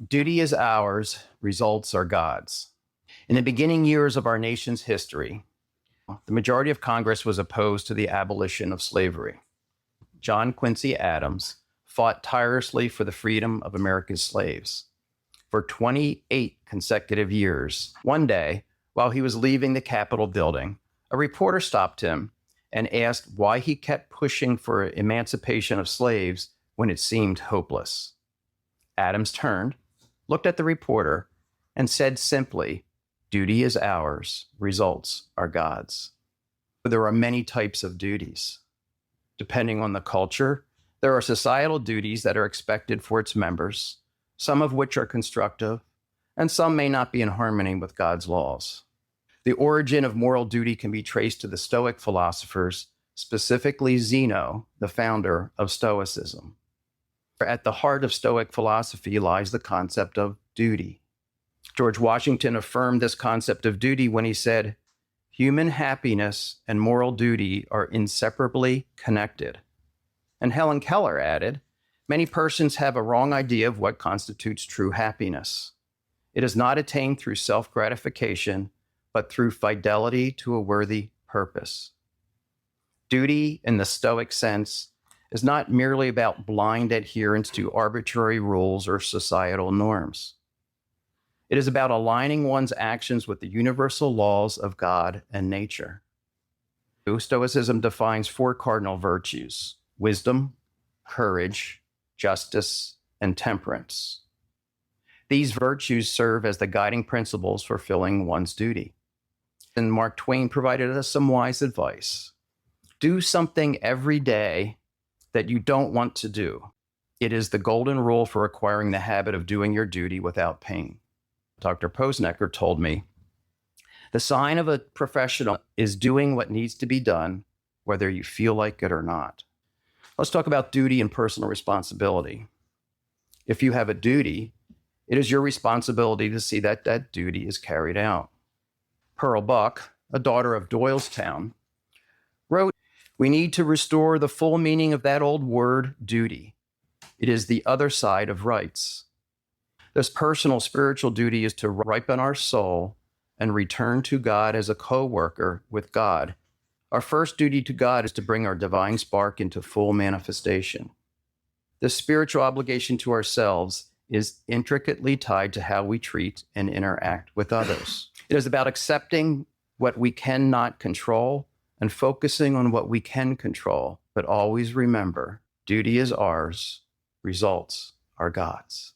Duty is ours, results are God's. In the beginning years of our nation's history, the majority of Congress was opposed to the abolition of slavery. John Quincy Adams fought tirelessly for the freedom of America's slaves. For 28 consecutive years, one day, while he was leaving the Capitol building, a reporter stopped him and asked why he kept pushing for emancipation of slaves when it seemed hopeless. Adams turned, looked at the reporter, and said simply, "Duty is ours, results are God's." There are many types of duties. Depending on the culture, there are societal duties that are expected for its members, some of which are constructive, and some may not be in harmony with God's laws. The origin of moral duty can be traced to the Stoic philosophers, specifically Zeno, the founder of Stoicism. At the heart of Stoic philosophy lies the concept of duty. George Washington affirmed this concept of duty when he said, "Human happiness and moral duty are inseparably connected." And Helen Keller added, "Many persons have a wrong idea of what constitutes true happiness. It is not attained through self-gratification, but through fidelity to a worthy purpose." Duty, in the Stoic sense, is not merely about blind adherence to arbitrary rules or societal norms. It is about aligning one's actions with the universal laws of God and nature. Stoicism defines four cardinal virtues: wisdom, courage, justice, and temperance. These virtues serve as the guiding principles for fulfilling one's duty. And Mark Twain provided us some wise advice. Do something every day that you don't want to do. It is the golden rule for acquiring the habit of doing your duty without pain. Dr. Posnecker told me, "The sign of a professional is doing what needs to be done, whether you feel like it or not." Let's talk about duty and personal responsibility. If you have a duty, it is your responsibility to see that that duty is carried out. Pearl Buck, a daughter of Doylestown, wrote, "We need to restore the full meaning of that old word, duty. It is the other side of rights." This personal spiritual duty is to ripen our soul and return to God as a co-worker with God. Our first duty to God is to bring our divine spark into full manifestation. This spiritual obligation to ourselves is intricately tied to how we treat and interact with others. It is about accepting what we cannot control and focusing on what we can control. But always remember, duty is ours, results are God's.